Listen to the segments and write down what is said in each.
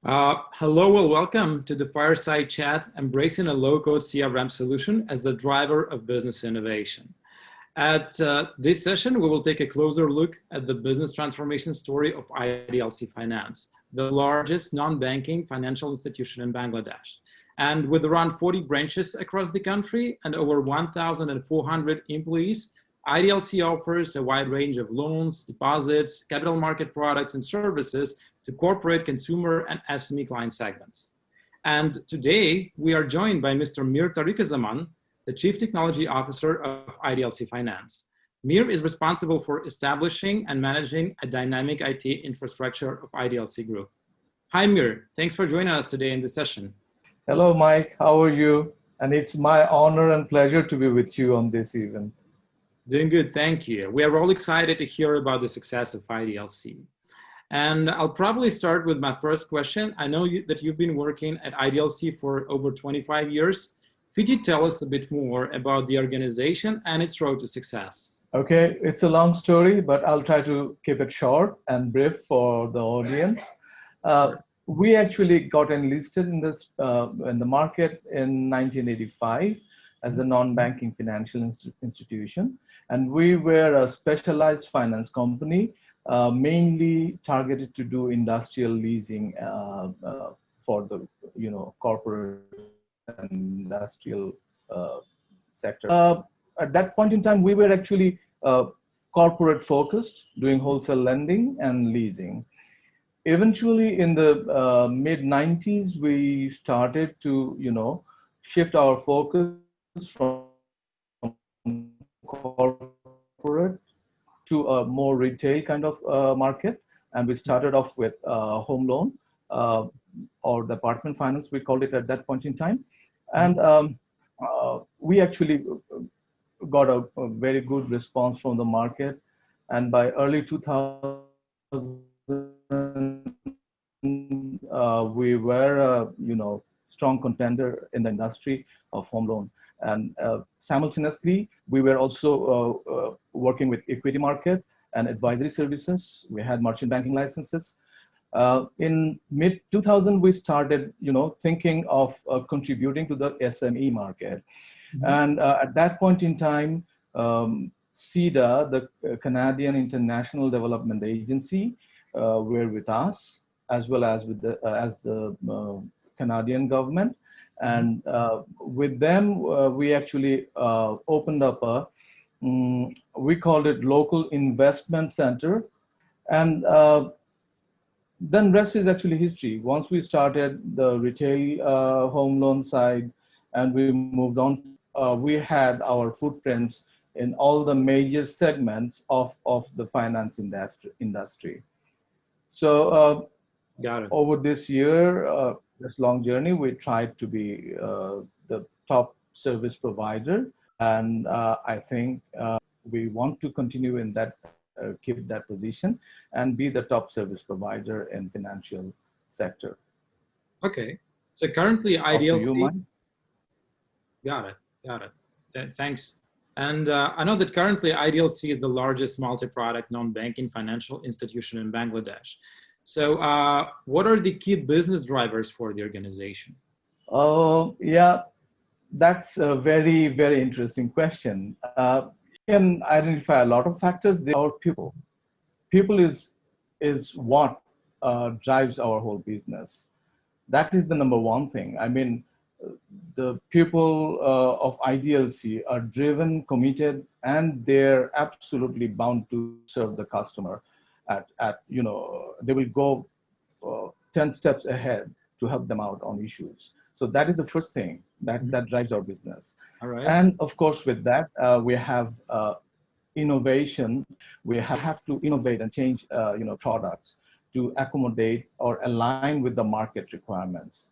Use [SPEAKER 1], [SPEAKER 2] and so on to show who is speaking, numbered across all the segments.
[SPEAKER 1] Hello, well, welcome to the Fireside Chat, embracing a low-code CRM solution as the driver of business innovation. At this session, we will take a closer look at the business transformation story of IDLC Finance, the largest non-banking financial institution in Bangladesh. And with around 40 branches across the country and over 1,400 employees, IDLC offers a wide range of loans, deposits, capital market products, and services to corporate, consumer, and SME client segments. And today, we are joined by Mr. Mir Tariquzzaman, the Chief Technology Officer of IDLC Finance. Mir is responsible for establishing and managing a dynamic IT infrastructure of IDLC Group. Hi, Mir. Thanks for joining us today in this session.
[SPEAKER 2] Hello, Mike. How are you? And it's my honor and pleasure to be with you on this event.
[SPEAKER 1] Doing good, thank you. We are all excited to hear about the success of IDLC. And I'll probably start with my first question. I know that you've been working at IDLC for over 25 years. Could you tell us a bit more about the organization and its road to success?
[SPEAKER 2] Okay, it's a long story, but I'll try to keep it short and brief for the audience. We actually got enlisted in the market in 1985 as a non-banking financial institution. And we were a specialized finance company, mainly targeted to do industrial leasing for the corporate and industrial sector. At that point in time, we were actually corporate focused, doing wholesale lending and leasing. Eventually, in the mid-90s, we started to shift our focus from corporate to a more retail kind of market. And we started off with home loan or the apartment finance, we called it at that point in time. And we actually got a very good response from the market. And by early 2000, we were a strong contender in the industry of home loan. And simultaneously, we were also working with equity market and advisory services. We had merchant banking licenses. In mid 2000, we started, thinking of contributing to the SME market. Mm-hmm. And at that point in time, CEDA, the Canadian International Development Agency, were with us, as well as with the Canadian government. And with them, we actually opened up we called it Local Investment Center. And then rest is actually history. Once we started the retail home loan side and we moved on, we had our footprints in all the major segments of the finance industry. So
[SPEAKER 1] Got it.
[SPEAKER 2] Over this year, this long journey, we tried to be the top service provider. And I think we want to continue in that, keep that position and be the top service provider in financial sector.
[SPEAKER 1] Okay. So currently IDLC.
[SPEAKER 2] You,
[SPEAKER 1] Got it. Thanks. And I know that currently IDLC is the largest multi-product non-banking financial institution in Bangladesh. So what are the key business drivers for the organization?
[SPEAKER 2] Yeah, that's a very, very interesting question. You can identify a lot of factors. They are people. People is what drives our whole business. That is the number one thing. I mean, the people of IDLC are driven, committed, and they're absolutely bound to serve the customer. They will go 10 steps ahead to help them out on issues. So that is the first thing that drives our business.
[SPEAKER 1] All right.
[SPEAKER 2] And of course, with that, we have innovation. We have to innovate and change, products to accommodate or align with the market requirements.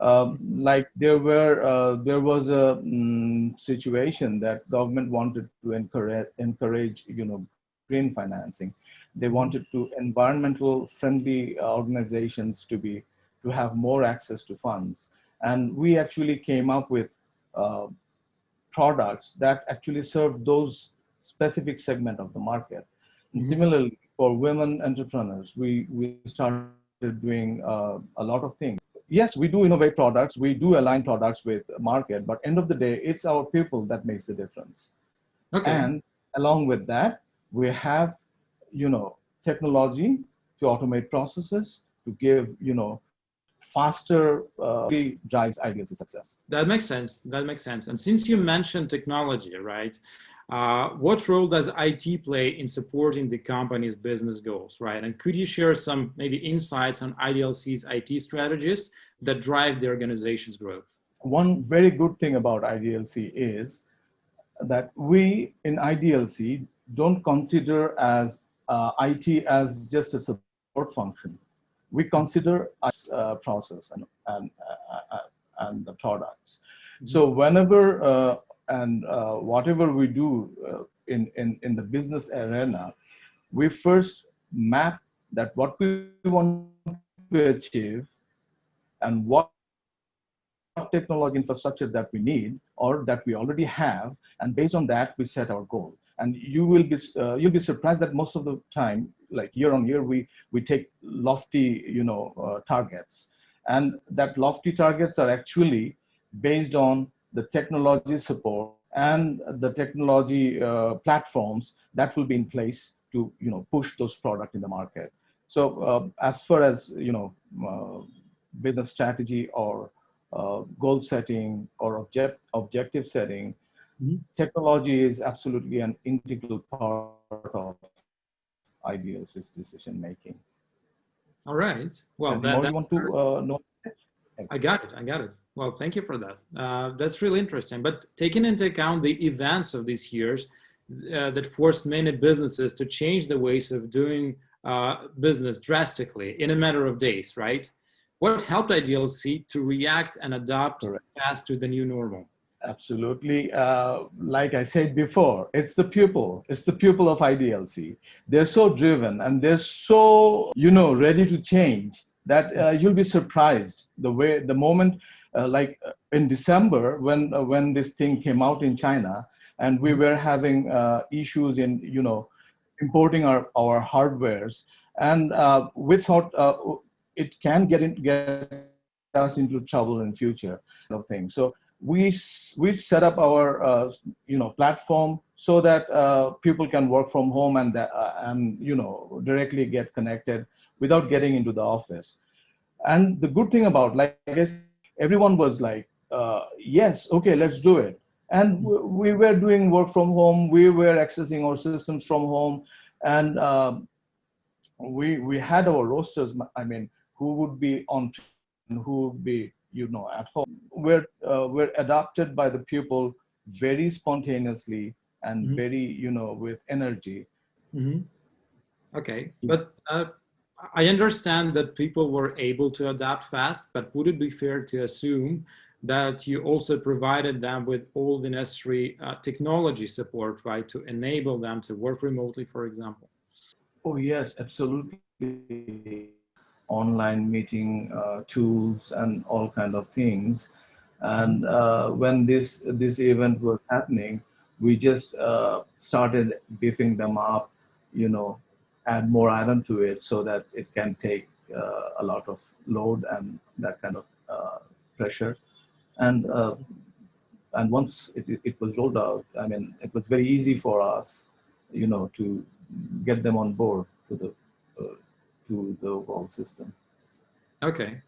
[SPEAKER 2] Like there was a situation that government wanted to encourage, green financing. They wanted to environmental friendly organizations to have more access to funds. And we actually came up with products that actually serve those specific segment of the market. And similarly, for women entrepreneurs, we started doing a lot of things. Yes, we do innovate products, we do align products with market, but end of the day, it's our people that makes the difference.
[SPEAKER 1] Okay.
[SPEAKER 2] And along with that, we have, technology to automate processes, to give, faster drives IDLC success.
[SPEAKER 1] That makes sense. That makes sense. And since you mentioned technology, right? What role does IT play in supporting the company's business goals, right? And could you share some maybe insights on IDLC's IT strategies that drive the organization's growth?
[SPEAKER 2] One very good thing about IDLC is that we in IDLC don't consider as IT as just a support function. We consider process and the products. Mm-hmm. So whenever whatever we do in the business arena, we first map that what we want to achieve and what technology infrastructure that we need or that we already have, and based on that we set our goal. And you'll be surprised that most of the time, like year on year, we take lofty targets, and that lofty targets are actually based on the technology support and the technology platforms that will be in place to push those products in the market. So as far as business strategy or goal setting or objective setting, mm-hmm. Technology is absolutely an integral part of IDLC's decision making.
[SPEAKER 1] All right. Well,
[SPEAKER 2] you want to know?
[SPEAKER 1] I got it. Well, thank you for that. That's really interesting. But taking into account the events of these years that forced many businesses to change the ways of doing business drastically in a matter of days, right? What helped IDLC to react and adapt fast to the new normal?
[SPEAKER 2] Absolutely. Like I said before, it's the people of IDLC. They're so driven and they're so, ready to change that you'll be surprised the moment, like in December when this thing came out in China and we were having issues in, importing our hardwares, and we thought it can get us into trouble in future of things. So we set up our platform so that people can work from home and directly get connected without getting into the office. And the good thing about, like I guess, everyone was like, yes, okay, let's do it. And we were doing work from home. We were accessing our systems from home, and we had our rosters. I mean, who would be on and who would be at home. We're adopted by the people very spontaneously and mm-hmm. very with energy.
[SPEAKER 1] Mm-hmm. Okay, but I understand that people were able to adapt fast, but would it be fair to assume that you also provided them with all the necessary technology support, right, to enable them to work remotely, for example?
[SPEAKER 2] Oh yes, absolutely. Online meeting tools and all kind of things. And when this event was happening, we just started beefing them up, add more iron to it so that it can take a lot of load and that kind of pressure. And once it was rolled out, I mean, it was very easy for us, to get them on board to the overall system.
[SPEAKER 1] Okay.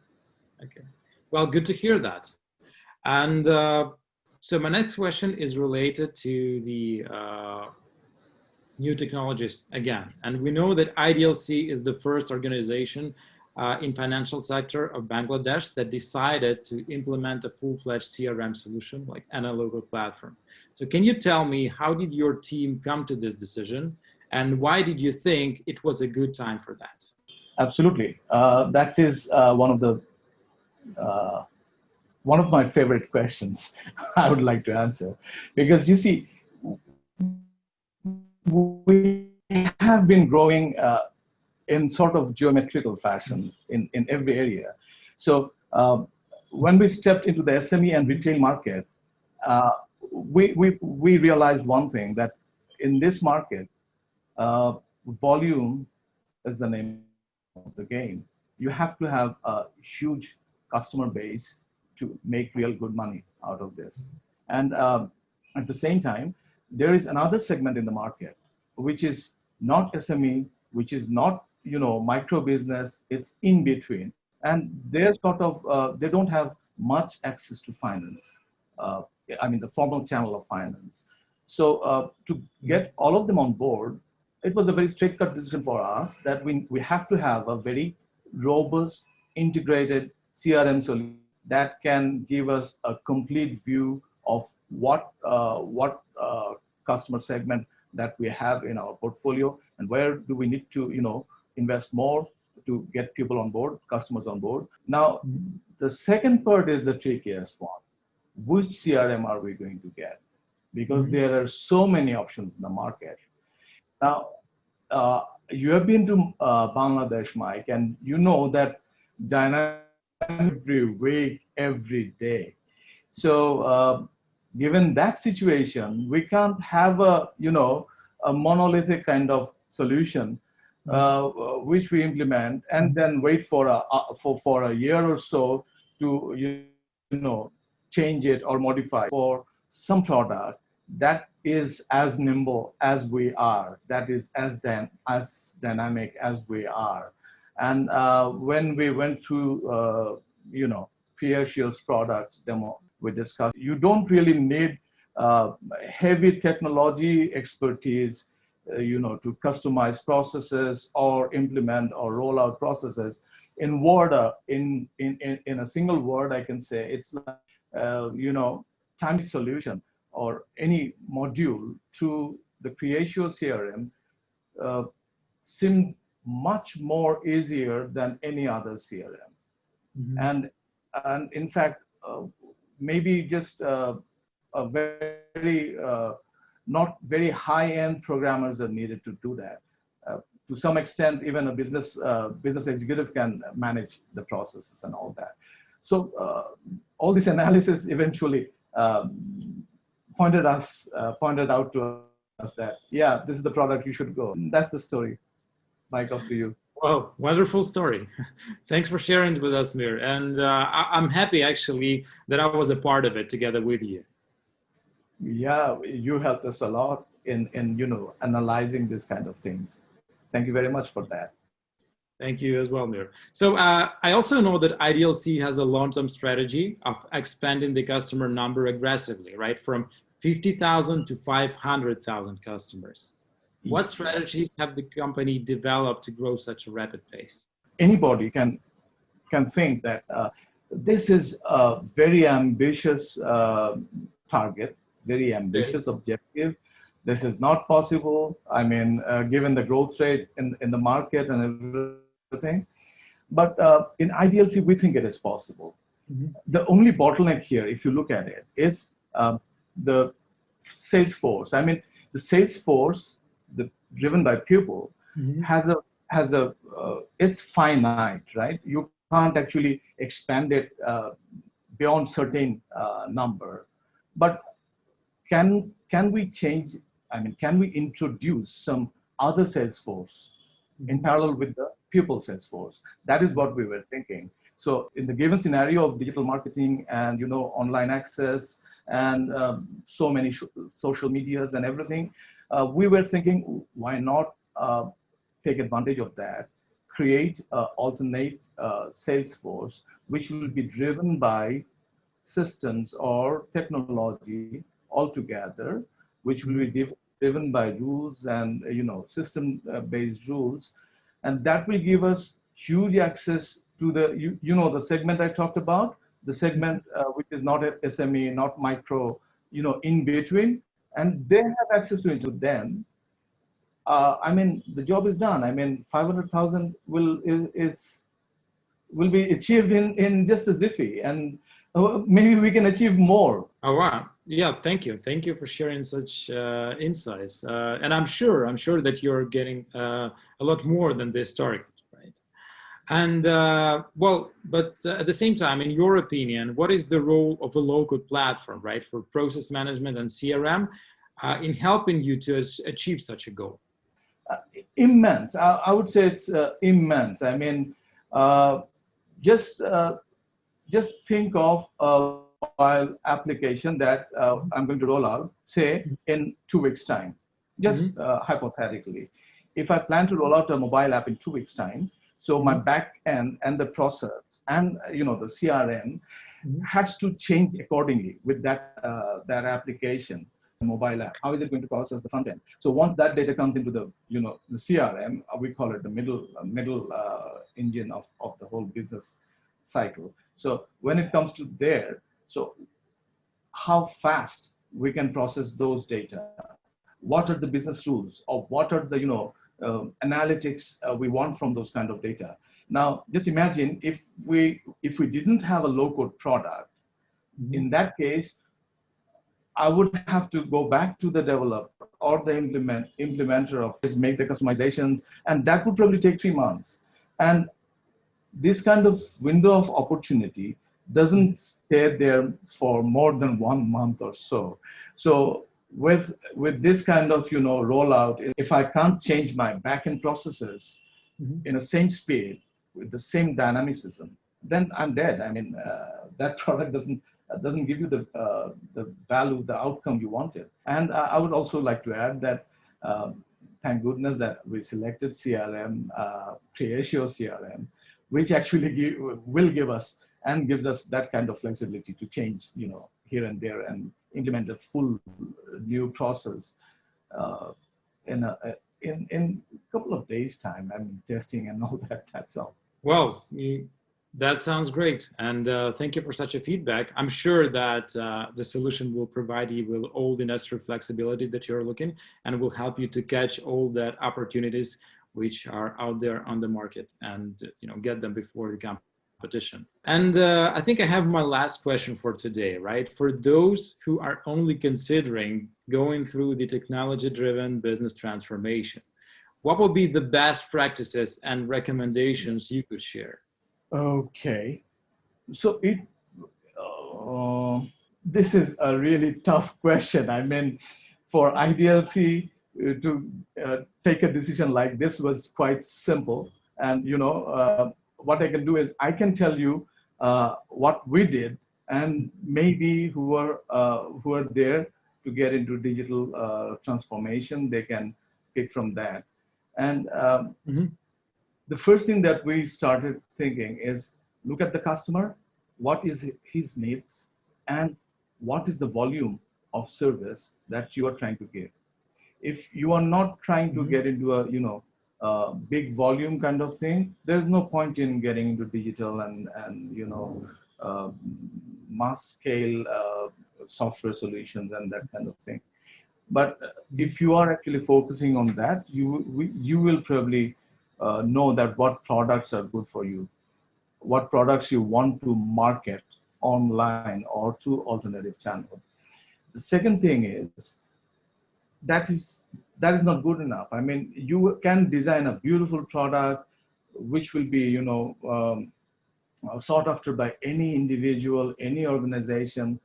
[SPEAKER 1] Well, good to hear that. And so my next question is related to the new technologies again. And we know that IDLC is the first organization in financial sector of Bangladesh that decided to implement a full-fledged CRM solution like an local platform. So can you tell me, how did your team come to this decision, and why did you think it was a good time for that?
[SPEAKER 2] Absolutely. That is one of my favorite questions I would like to answer, because you see, we have been growing in sort of geometrical fashion in every area. So when we stepped into the SME and retail market, we realized one thing, that in this market, volume is the name of the game. you have to have a huge customer base to make real good money out of this. And at the same time, there is another segment in the market, which is not SME, which is not, micro business, it's in between. And they're sort of, they don't have much access to finance. The formal channel of finance. So to get all of them on board, it was a very straight-cut decision for us that we have to have a very robust, integrated CRM solution that can give us a complete view of what customer segment that we have in our portfolio and where do we need to, invest more to get people on board, customers on board. Now, the second part is the trickiest one. Which CRM are we going to get? Because there are so many options in the market. Now, you have been to Bangladesh, Mike, and you know that dynamic every week, every day. So given that situation, we can't have a monolithic kind of solution which we implement and then wait for a year or so to change it or modify for some product that is as nimble as we are, that is as dynamic as we are. And when we went through, Creatio's products demo, we discussed, you don't really need heavy technology expertise, to customize processes or implement or roll out processes. In Word, in a single word, I can say it's like, time solution or any module to the Creatio CRM seemed much more easier than any other CRM. And in fact, maybe just a very not very high-end programmers are needed to do that. To some extent, even a business executive can manage the processes and all that. So all this analysis eventually pointed out to us that, yeah, this is the product you should go. And that's the story. Mike, off to you.
[SPEAKER 1] Well, wonderful story. Thanks for sharing it with us, Mir. And I'm happy actually that I was a part of it together with you.
[SPEAKER 2] Yeah, you helped us a lot in analyzing this kind of things. Thank you very much for that.
[SPEAKER 1] Thank you as well, Mir. So I also know that IDLC has a long-term strategy of expanding the customer number aggressively, right? From 50,000 to 500,000 customers. What strategies have the company developed to grow such a rapid pace?
[SPEAKER 2] Anybody can think that this is a very ambitious target, very ambitious objective. This is not possible. I mean, given the growth rate in the market and everything. But in IDLC, we think it is possible. The only bottleneck here, if you look at it, is the sales force. I mean, the sales force, driven by people, it's finite, right? You can't actually expand it beyond certain number. But can we change? I mean, can we introduce some other sales force in parallel with the pupil sales force? That is what we were thinking. So in the given scenario of digital marketing and online access and so many social medias and everything, we were thinking, why not take advantage of that, create an alternate sales force, which will be driven by systems or technology altogether, which will be driven by rules and system-based rules, and that will give us huge access to the the segment I talked about, the segment which is not SME, not micro, in between, and they have access to it. Then, I mean, the job is done. I mean, 500,000 will be achieved in just a jiffy, and maybe we can achieve more.
[SPEAKER 1] Oh wow! Yeah, thank you for sharing such insights. And I'm sure that you're getting a lot more than this target, right? And but at the same time, in your opinion, what is the role of a low-code platform, right, for process management and CRM in helping you to achieve such a goal?
[SPEAKER 2] Immense. I would say it's immense. I mean, Uh, just think of a mobile application that I'm going to roll out, say in 2 weeks' time. Just hypothetically, if I plan to roll out a mobile app in 2 weeks' time, so my back end and the process and the CRM has to change accordingly with that application, mobile app. How is it going to process the front end? So once that data comes into the CRM, we call it the middle engine of the whole business cycle. So when it comes to there, so how fast we can process those data, what are the business rules, or what are the analytics we want from those kind of data. Now just imagine if we didn't have a low-code product. In that case, I would have to go back to the developer or the implementer of this, make the customizations, and that would probably take 3 months. And this kind of window of opportunity doesn't stay there for more than 1 month or so. So with this kind of rollout, if I can't change my backend processes in the same speed with the same dynamicism, then I'm dead. I mean, that product doesn't give you the value, the outcome you wanted. And I would also like to add that thank goodness that we selected CRM, Creatio CRM, which actually will give us and gives us that kind of flexibility to change, here and there and implement a full new process in a couple of days' time. I mean, testing and all that. That's all.
[SPEAKER 1] Well, that sounds great. And thank you for such a feedback. I'm sure that the solution will provide you with all the necessary flexibility that you're looking, and will help you to catch all that opportunities which are out there on the market, and get them before the competition. And I think I have my last question for today, right? For those who are only considering going through the technology-driven business transformation, what would be the best practices and recommendations you could share?
[SPEAKER 2] Okay, so this is a really tough question. I mean, for IDLC to take a decision like this was quite simple. And what I can do is I can tell you what we did, and maybe who are there to get into digital transformation, they can pick from that. And the first thing that we started thinking is look at the customer, what is his needs, and what is the volume of service that you are trying to give. If you are not trying to get into a big volume kind of thing, there's no point in getting into digital and mass scale software solutions and that kind of thing. But if you are actually focusing on that, you will probably know that what products are good for you, what products you want to market online or through alternative channels. The second thing is that is not good enough. I mean, you can design a beautiful product which will be sought after by any individual, any organization,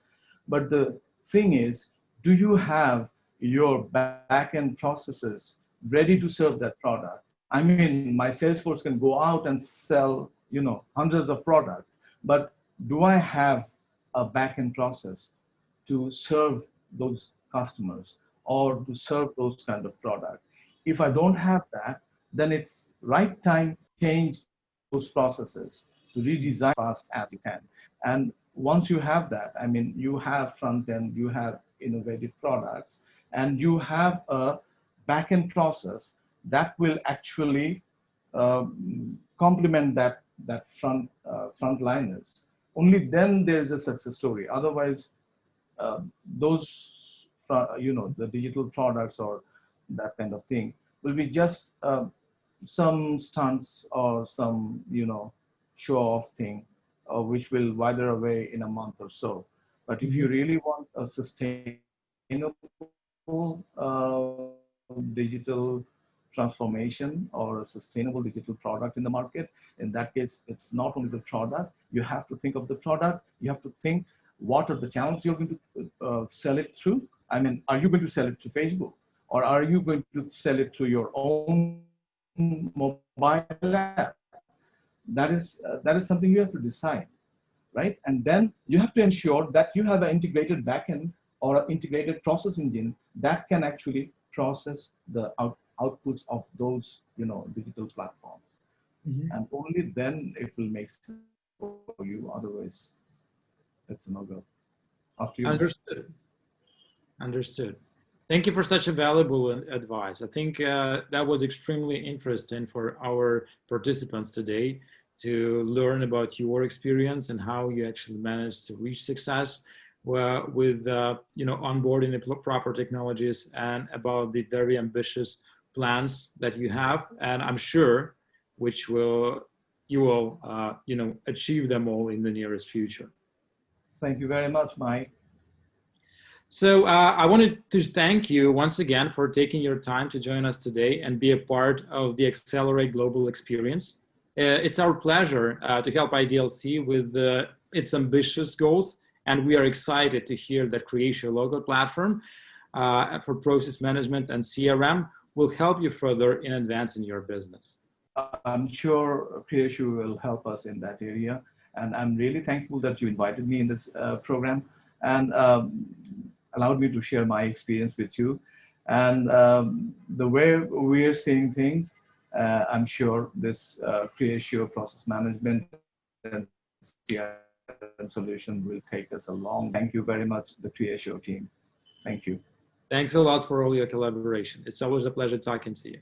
[SPEAKER 2] but the thing is, do you have your back-end processes ready to serve that product? I mean, my sales force can go out and sell, hundreds of products, but do I have a back-end process to serve those customers or to serve those kind of products? If I don't have that, then it's right time to change those processes, to redesign fast as you can. And once you have that, I mean, you have front end, you have innovative products, and you have a back-end process that will actually complement that frontliners. Only then there's a success story. Otherwise, those the digital products or that kind of thing will be just some stunts or some show-off thing, which will wither away in a month or so. But if you really want a sustainable digital transformation or a sustainable digital product in the market, in that case, it's not only the product. You have to think of the product. You have to think what are the channels you're going to sell it through. I mean, are you going to sell it to Facebook, or are you going to sell it to your own mobile app? that is something you have to decide, right? And then you have to ensure that you have an integrated backend or an integrated process engine that can actually process the outputs of those, digital platforms.
[SPEAKER 1] Mhm.
[SPEAKER 2] And only then it will make sense for you. Otherwise, it's a no-go. After you.
[SPEAKER 1] Understood. Understood. Thank you for such a valuable advice. I think that was extremely interesting for our participants today to learn about your experience and how you actually managed to reach success with onboarding the proper technologies and about the very ambitious plans that you have. And I'm sure which you will achieve them all in the nearest future.
[SPEAKER 2] Thank you very much, Mike.
[SPEAKER 1] So I wanted to thank you once again for taking your time to join us today and be a part of the Accelerate Global experience. It's our pleasure to help IDLC with its ambitious goals, and we are excited to hear that Creatio logo platform for process management and CRM will help you further in advancing your business.
[SPEAKER 2] I'm sure Creatio will help us in that area, and I'm really thankful that you invited me in this program and allowed me to share my experience with you. And the way we're seeing things, I'm sure this Creatio process management and CRM solution will take us a long. Thank you very much, the Creatio team. Thank you.
[SPEAKER 1] Thanks a lot for all your collaboration. It's always a pleasure talking to you.